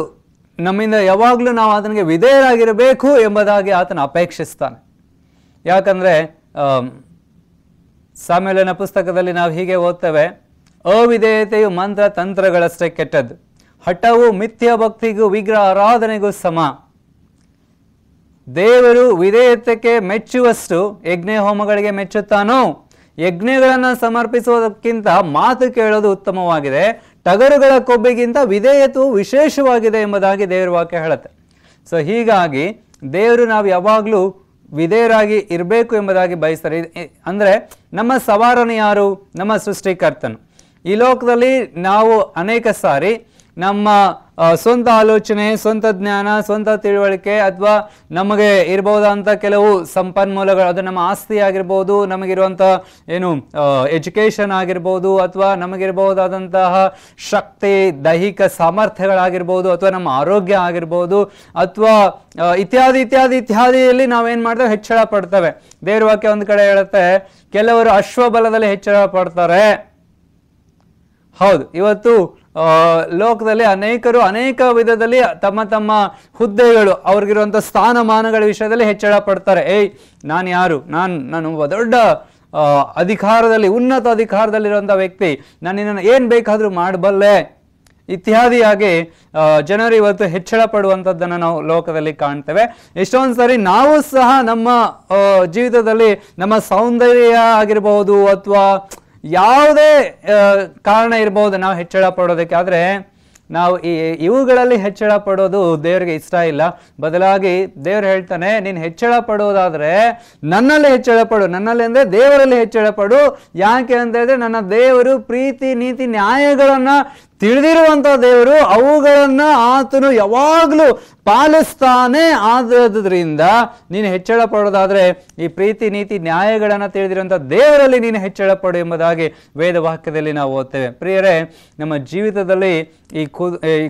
ನಮ್ಮಿಂದ ಯಾವಾಗಲೂ ನಾವು ಆತನಿಗೆ ವಿಧೇಯರಾಗಿರಬೇಕು ಎಂಬುದಾಗಿ ಆತನ ಅಪೇಕ್ಷಿಸ್ತಾನೆ. ಯಾಕಂದರೆ ಸಾಮ್ಯೇಲನ ಪುಸ್ತಕದಲ್ಲಿ ನಾವು ಹೀಗೆ ಓದ್ತೇವೆ, ಅವಿಧೇಯತೆಯು ಮಂತ್ರ ತಂತ್ರಗಳಷ್ಟೇ ಕೆಟ್ಟದ್ದು, ಹಠವು ಮಿಥ್ಯ ಭಕ್ತಿಗೂ ವಿಗ್ರಹ ಆರಾಧನೆಗೂ ಸಮ. ದೇವರು ವಿಧೇಯತೆಗೆ ಮೆಚ್ಚುವಷ್ಟು ಯಜ್ಞ ಹೋಮಗಳಿಗೆ ಮೆಚ್ಚುತ್ತಾನೋ? ಯಜ್ಞಗಳನ್ನು ಸಮರ್ಪಿಸುವುದಕ್ಕಿಂತ ಮಾತು ಕೇಳೋದು ಉತ್ತಮವಾಗಿದೆ, ಟಗರುಗಳ ಕೊಬ್ಬಿಗಿಂತ ವಿಧೇಯತೆಯು ವಿಶೇಷವಾಗಿದೆ ಎಂಬುದಾಗಿ ದೇವರ ವಾಕ್ಯ ಹೇಳುತ್ತೆ. ಸೊ ಹೀಗಾಗಿ ದೇವರು ನಾವು ಯಾವಾಗಲೂ ವಿಧೇಯರಾಗಿ ಇರಬೇಕು ಎಂಬುದಾಗಿ ಬಯಸ್ತಾರೆ. ಅಂದರೆ ನಮ್ಮ ಸವಾರನು ಯಾರು? ನಮ್ಮ ಸೃಷ್ಟಿಕರ್ತನು. ಈ ಲೋಕದಲ್ಲಿ ನಾವು ಅನೇಕ ಸಾರಿ ನಮ್ಮ ಸ್ವಂತ ಆಲೋಚನೆ, ಸ್ವಂತ ಜ್ಞಾನ, ಸ್ವಂತ ತಿಳುವಳಿಕೆ ಅಥವಾ ನಮಗೆ ಇರಬಹುದಂಥ ಕೆಲವು ಸಂಪನ್ಮೂಲಗಳು, ಅದು ನಮ್ಮ ಆಸ್ತಿ ಆಗಿರ್ಬೋದು, ನಮಗಿರುವಂಥ ಎಜುಕೇಷನ್ ಆಗಿರ್ಬೋದು, ಅಥವಾ ನಮಗಿರಬಹುದಾದಂತಹ ಶಕ್ತಿ, ದೈಹಿಕ ಸಾಮರ್ಥ್ಯಗಳಾಗಿರ್ಬೋದು, ಅಥವಾ ನಮ್ಮ ಆರೋಗ್ಯ ಆಗಿರ್ಬೋದು, ಅಥವಾ ಇತ್ಯಾದಿಯಲ್ಲಿ ನಾವೇನು ಮಾಡ್ತೇವೆ? ಹೆಚ್ಚಳ ಪಡ್ತೇವೆ. ದೇವರ ವಾಕ್ಯ ಒಂದು ಕಡೆ ಹೇಳುತ್ತೆ, ಕೆಲವರು ಅಶ್ವಬಲದಲ್ಲಿ ಹೆಚ್ಚಳ ಪಡ್ತಾರೆ. ಹೌದು, ಇವತ್ತು ಲೋಕದಲ್ಲಿ ಅನೇಕರು ಅನೇಕ ವಿಧದಲ್ಲಿ ತಮ್ಮ ಹುದ್ದೆಗಳು, ಅವ್ರಿಗಿರುವಂಥ ಸ್ಥಾನಮಾನಗಳ ವಿಷಯದಲ್ಲಿ ಹೆಚ್ಚಳ ಪಡ್ತಾರೆ. ನಾನು ಯಾರು? ನಾನು ಒಬ್ಬ ದೊಡ್ಡ ಅಧಿಕಾರದಲ್ಲಿ, ಉನ್ನತ ಅಧಿಕಾರದಲ್ಲಿರುವಂಥ ವ್ಯಕ್ತಿ, ನಾನು ನಿನ್ನನ್ನು ಏನು ಬೇಕಾದರೂ ಮಾಡಬಲ್ಲೆ ಇತ್ಯಾದಿಯಾಗಿ ಜನರು ಇವತ್ತು ಹೆಚ್ಚಳ ಪಡುವಂಥದ್ದನ್ನು ನಾವು ಲೋಕದಲ್ಲಿ ಕಾಣ್ತೇವೆ. ಎಷ್ಟೊಂದು ಸರಿ ನಾವು ಸಹ ನಮ್ಮ ಜೀವಿತದಲ್ಲಿ ನಮ್ಮ ಸೌಂದರ್ಯ ಆಗಿರಬಹುದು ಅಥವಾ ಯಾವುದೇ ಕಾರಣ ಇರಬಹುದು ನಾವು ಹೆಚ್ಚಳ ಪಡೋದಕ್ಕೆ. ಆದರೆ ನಾವು ಇವುಗಳಲ್ಲಿ ಹೆಚ್ಚಳ ಪಡೋದು ದೇವರಿಗೆ ಇಷ್ಟ ಇಲ್ಲ. ಬದಲಾಗಿ ದೇವರು ಹೇಳ್ತಾನೆ, ನೀನು ಹೆಚ್ಚಳ ಪಡೋದಾದ್ರೆ ನನ್ನಲ್ಲಿ ಹೆಚ್ಚಳ ಪಡು. ನನ್ನಲ್ಲಿ ಅಂದ್ರೆ ದೇವರಲ್ಲಿ ಹೆಚ್ಚಳ ಪಡು. ಯಾಕೆ ಅಂತ ಹೇಳಿದ್ರೆ ನನ್ನ ದೇವರು ಪ್ರೀತಿ ನೀತಿ ನ್ಯಾಯಗಳನ್ನ ತಿಳಿದಿರುವಂತ ದೇವರು, ಅವುಗಳನ್ನ ಆತನು ಯಾವಾಗಲೂ ಪಾಲಿಸ್ತಾನೆ. ಆದ್ರಿಂದ ನೀನು ಹೆಚ್ಚಳ ಪಡೋದಾದ್ರೆ ಈ ಪ್ರೀತಿ ನೀತಿ ನ್ಯಾಯಗಳನ್ನ ತಿಳಿದಿರುವಂತ ದೇವರಲ್ಲಿ ನೀನು ಹೆಚ್ಚಳ ಪಡು ಎಂಬುದಾಗಿ ವೇದ ವಾಕ್ಯದಲ್ಲಿ ನಾವು ಓದ್ತೇವೆ. ಪ್ರಿಯರೇ, ನಮ್ಮ ಜೀವಿತದಲ್ಲಿ ಈ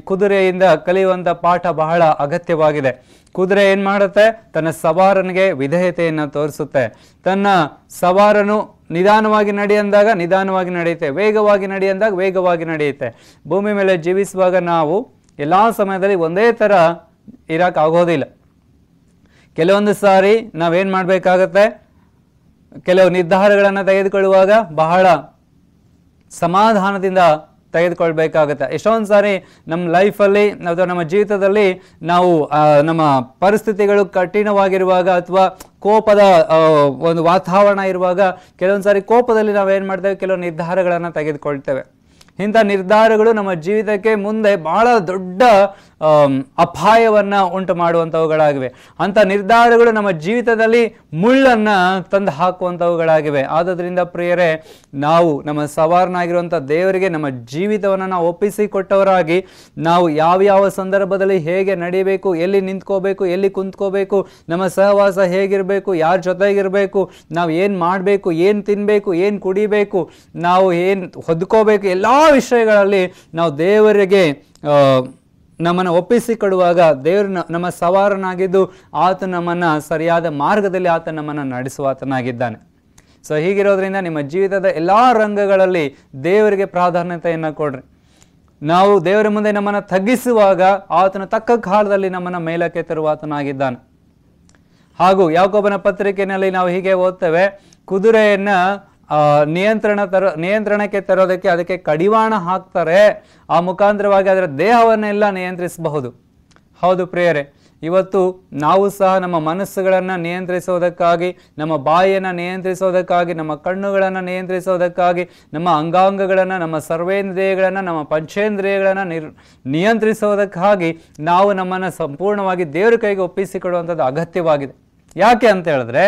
ಕುದುರೆಯಿಂದ ಕಲಿಯುವಂತ ಪಾಠ ಬಹಳ ಅಗತ್ಯವಾಗಿದೆ. ಕುದುರೆ ಏನ್ ಮಾಡುತ್ತೆ? ತನ್ನ ಸವಾರನಿಗೆ ವಿಧೇಯತೆಯನ್ನು ತೋರಿಸುತ್ತೆ. ತನ್ನ ಸವಾರನು ನಿಧಾನವಾಗಿ ನಡೆಯಂದಾಗ ನಿಧಾನವಾಗಿ ನಡೆಯುತ್ತೆ, ವೇಗವಾಗಿ ನಡೆಯಂದಾಗ ವೇಗವಾಗಿ ನಡೆಯುತ್ತೆ. ಭೂಮಿ ಮೇಲೆ ಜೀವಿಸುವಾಗ ನಾವು ಎಲ್ಲ ಸಮಯದಲ್ಲಿ ಒಂದೇ ಥರ ಇರೋಕ್ಕಾಗೋದಿಲ್ಲ. ಕೆಲವೊಂದು ಸಾರಿ ನಾವೇನು ಮಾಡಬೇಕಾಗತ್ತೆ? ಕೆಲವು ನಿರ್ಧಾರಗಳನ್ನು ತೆಗೆದುಕೊಳ್ಳುವಾಗ ಬಹಳ ಸಮಾಧಾನದಿಂದ ತೆಗೆದುಕೊಳ್ಬೇಕಾಗತ್ತೆ. ಎಷ್ಟೊಂದು ಸಾರಿ ನಮ್ಮ ಲೈಫಲ್ಲಿ ಅಥವಾ ನಮ್ಮ ಜೀವಿತದಲ್ಲಿ ನಾವು ನಮ್ಮ ಪರಿಸ್ಥಿತಿಗಳು ಕಠಿಣವಾಗಿರುವಾಗ ಅಥವಾ ಕೋಪದ ಒಂದು ವಾತಾವರಣ ಇರುವಾಗ ಕೆಲವೊಂದು ಸಾರಿ ಕೋಪದಲ್ಲಿ ನಾವೇನು ಮಾಡ್ತೇವೆ? ಕೆಲವು ನಿರ್ಧಾರಗಳನ್ನು ತೆಗೆದುಕೊಳ್ತೇವೆ. ಇಂಥ ನಿರ್ಧಾರಗಳು ನಮ್ಮ ಜೀವಿತಕ್ಕೆ ಮುಂದೆ ಬಹಳ ದೊಡ್ಡ ಅಪಾಯವನ್ನು ಉಂಟು ಮಾಡುವಂಥವುಗಳಾಗಿವೆ. ಅಂಥ ನಿರ್ಧಾರಗಳು ನಮ್ಮ ಜೀವಿತದಲ್ಲಿ ಮುಳ್ಳನ್ನು ತಂದು ಹಾಕುವಂಥವುಗಳಾಗಿವೆ. ಆದುದರಿಂದ ಪ್ರಿಯರೇ, ನಾವು ನಮ್ಮ ಸವಾರನಾಗಿರುವಂಥ ದೇವರಿಗೆ ನಮ್ಮ ಜೀವಿತವನ್ನು ನಾವು ಒಪ್ಪಿಸಿಕೊಟ್ಟವರಾಗಿ ನಾವು ಯಾವ ಸಂದರ್ಭದಲ್ಲಿ ಹೇಗೆ ನಡೀಬೇಕು, ಎಲ್ಲಿ ನಿಂತ್ಕೋಬೇಕು, ಎಲ್ಲಿ ಕುಂತ್ಕೋಬೇಕು, ನಮ್ಮ ಸಹವಾಸ ಹೇಗಿರಬೇಕು, ಯಾರ ಜೊತೆಗಿರಬೇಕು, ನಾವು ಏನು ಮಾಡಬೇಕು, ಏನು ತಿನ್ನಬೇಕು, ಏನು ಕುಡಿಬೇಕು, ನಾವು ಏನು ಹೊದ್ಕೋಬೇಕು, ಎಲ್ಲ ವಿಷಯಗಳಲ್ಲಿ ನಾವು ದೇವರಿಗೆ ನಮ್ಮನ್ನು ಒಪ್ಪಿಸಿಕೊಡುವಾಗ ದೇವರು ನಮ್ಮ ಸವಾರನಾಗಿದ್ದು ಆತ ನಮ್ಮನ್ನು ಸರಿಯಾದ ಮಾರ್ಗದಲ್ಲಿ ಆತ ನಮ್ಮನ್ನು ನಡೆಸುವಾತನಾಗಿದ್ದಾನೆ. ಸೊ ಹೀಗಿರೋದ್ರಿಂದ ನಿಮ್ಮ ಜೀವಿತದ ಎಲ್ಲ ರಂಗಗಳಲ್ಲಿ ದೇವರಿಗೆ ಪ್ರಾಧಾನ್ಯತೆಯನ್ನು ಕೊಡ್ರಿ. ನಾವು ದೇವರ ಮುಂದೆ ನಮ್ಮನ್ನು ತಗ್ಗಿಸುವಾಗ ಆತನ ತಕ್ಕ ಕಾಲದಲ್ಲಿ ನಮ್ಮನ್ನು ಮೇಲಕ್ಕೆ ತರುವಾತನಾಗಿದ್ದಾನೆ. ಹಾಗೂ ಯಾಕೋಬನ ಪತ್ರಿಕೆಯಲ್ಲಿ ನಾವು ಹೀಗೆ ಓದ್ತೇವೆ, ಕುದುರೆಯನ್ನ ನಿಯಂತ್ರಣಕ್ಕೆ ತರೋದಕ್ಕೆ ಅದಕ್ಕೆ ಕಡಿವಾಣ ಹಾಕ್ತಾರೆ. ಆ ಮುಖಾಂತರವಾಗಿ ಅದರ ದೇಹವನ್ನೆಲ್ಲ ನಿಯಂತ್ರಿಸಬಹುದು. ಹೌದು ಪ್ರಿಯರೇ, ಇವತ್ತು ನಾವು ಸಹ ನಮ್ಮ ಮನಸ್ಸುಗಳನ್ನು ನಿಯಂತ್ರಿಸೋದಕ್ಕಾಗಿ, ನಮ್ಮ ಬಾಯಿಯನ್ನು ನಿಯಂತ್ರಿಸೋದಕ್ಕಾಗಿ, ನಮ್ಮ ಕಣ್ಣುಗಳನ್ನು ನಿಯಂತ್ರಿಸೋದಕ್ಕಾಗಿ, ನಮ್ಮ ಅಂಗಾಂಗಗಳನ್ನು, ನಮ್ಮ ಸರ್ವೇಂದ್ರಿಯಗಳನ್ನು, ನಮ್ಮ ಪಂಚೇಂದ್ರಿಯಗಳನ್ನು ನಿಯಂತ್ರಿಸೋದಕ್ಕಾಗಿ ನಾವು ನಮ್ಮನ್ನು ಸಂಪೂರ್ಣವಾಗಿ ದೇವರ ಕೈಗೆ ಒಪ್ಪಿಸಿಕೊಡುವಂಥದ್ದು ಅಗತ್ಯವಾಗಿದೆ. ಯಾಕೆ ಅಂತ ಹೇಳಿದ್ರೆ,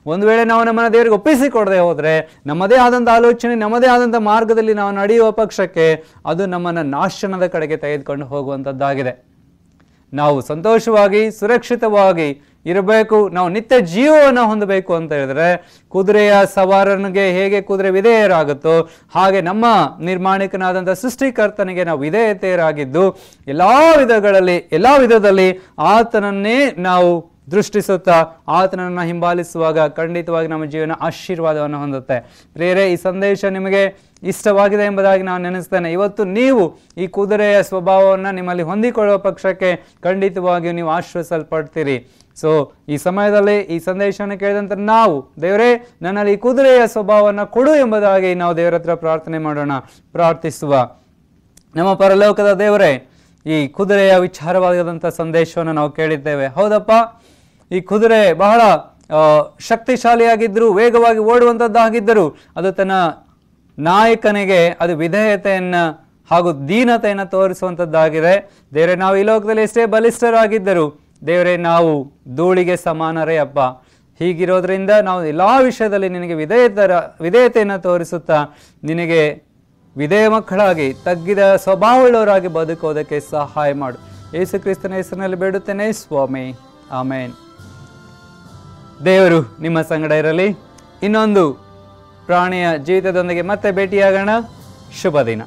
ಒಂದು ವೇಳೆ ನಾವು ನಮ್ಮನ್ನು ದೇವರಿಗೆ ಒಪ್ಪಿಸಿಕೊಡದೆ ಹೋದರೆ ನಮ್ಮದೇ ಆದಂಥ ಆಲೋಚನೆ, ನಮ್ಮದೇ ಆದಂಥ ಮಾರ್ಗದಲ್ಲಿ ನಾವು ನಡೆಯುವ ಪಕ್ಷಕ್ಕೆ ಅದು ನಮ್ಮನ್ನು ನಾಶನದ ಕಡೆಗೆ ತೆಗೆದುಕೊಂಡು ಹೋಗುವಂಥದ್ದಾಗಿದೆ. ನಾವು ಸಂತೋಷವಾಗಿ ಸುರಕ್ಷಿತವಾಗಿ ಇರಬೇಕು, ನಾವು ನಿತ್ಯ ಜೀವವನ್ನು ಹೊಂದಬೇಕು ಅಂತ ಹೇಳಿದ್ರೆ ಕುದುರೆಯ ಸವಾರನಿಗೆ ಹೇಗೆ ಕುದುರೆ ವಿಧೇಯರಾಗುತ್ತೋ ಹಾಗೆ ನಮ್ಮ ನಿರ್ಮಾಣಿಕನಾದಂಥ ಸೃಷ್ಟಿಕರ್ತನಿಗೆ ನಾವು ವಿಧೇಯತೆಯರಾಗಿದ್ದು ಎಲ್ಲ ವಿಧದಲ್ಲಿ ಆತನನ್ನೇ ನಾವು ದೃಷ್ಟಿಸುತ್ತಾ ಆತನನ್ನು ಹಿಂಬಾಲಿಸುವಾಗ ಖಂಡಿತವಾಗಿ ನಮ್ಮ ಜೀವನ ಆಶೀರ್ವಾದವನ್ನು ಹೊಂದುತ್ತೆ. ಪ್ರಿಯರೇ, ಈ ಸಂದೇಶ ನಿಮಗೆ ಇಷ್ಟವಾಗಿದೆ ಎಂಬುದಾಗಿ ನಾನು ನೆನೆಸ್ತೇನೆ. ಇವತ್ತು ನೀವು ಈ ಕುದುರೆಯ ಸ್ವಭಾವವನ್ನು ನಿಮ್ಮಲ್ಲಿ ಹೊಂದಿಕೊಳ್ಳುವ ಪಕ್ಷಕ್ಕೆ ಖಂಡಿತವಾಗಿಯೂ ನೀವು ಆಶ್ರಯಿಸಲ್ಪಡ್ತೀರಿ. ಸೊ ಈ ಸಮಯದಲ್ಲಿ ಈ ಸಂದೇಶವನ್ನು ಕೇಳಿದಂಥ ನಾವು, ದೇವರೇ ನನ್ನಲ್ಲಿ ಈ ಕುದುರೆಯ ಸ್ವಭಾವವನ್ನು ಕೊಡು ಎಂಬುದಾಗಿ ನಾವು ದೇವರ ಹತ್ರ ಪ್ರಾರ್ಥನೆ ಮಾಡೋಣ. ಪ್ರಾರ್ಥಿಸುವ ನಮ್ಮ ಪರಲೋಕದ ದೇವರೇ, ಈ ಕುದುರೆಯ ವಿಚಾರವಾದಂಥ ಸಂದೇಶವನ್ನು ನಾವು ಕೇಳಿದ್ದೇವೆ. ಹೌದಪ್ಪ, ಈ ಕುದುರೆ ಬಹಳ ಶಕ್ತಿಶಾಲಿಯಾಗಿದ್ದರು, ವೇಗವಾಗಿ ಓಡುವಂಥದ್ದಾಗಿದ್ದರು, ಅದು ತನ್ನ ನಾಯಕನಿಗೆ ಅದು ವಿಧೇಯತೆಯನ್ನು ಹಾಗೂ ದೀನತೆಯನ್ನು ತೋರಿಸುವಂಥದ್ದಾಗಿದೆ. ದೇವರೇ, ನಾವು ಈ ಲೋಕದಲ್ಲಿ ಎಷ್ಟೇ ಬಲಿಷ್ಠರಾಗಿದ್ದರು ದೇವರೇ, ನಾವು ಧೂಳಿಗೆ ಸಮಾನರೇ ಅಪ್ಪ. ಹೀಗಿರೋದ್ರಿಂದ ನಾವು ಎಲ್ಲ ವಿಷಯದಲ್ಲಿ ನಿನಗೆ ವಿಧೇಯತೆಯನ್ನು ತೋರಿಸುತ್ತಾ ನಿನಗೆ ವಿಧೇಯ ಮಕ್ಕಳಾಗಿ ತಗ್ಗಿದ ಸ್ವಭಾವವುಳ್ಳವರಾಗಿ ಬದುಕೋದಕ್ಕೆ ಸಹಾಯ ಮಾಡು. ಯೇಸು ಕ್ರಿಸ್ತನ ಹೆಸರಿನಲ್ಲಿ ಬೇಡುತ್ತೇನೆ ಸ್ವಾಮಿ, ಆಮೇನ್. ದೇವರು ನಿಮ್ಮ ಸಂಗಡ ಇರಲಿ. ಇನ್ನೊಂದು ಪ್ರಾಣಿಯ ಜೀವಿತದೊಂದಿಗೆ ಮತ್ತೆ ಭೇಟಿಯಾಗೋಣ. ಶುಭ ದಿನ.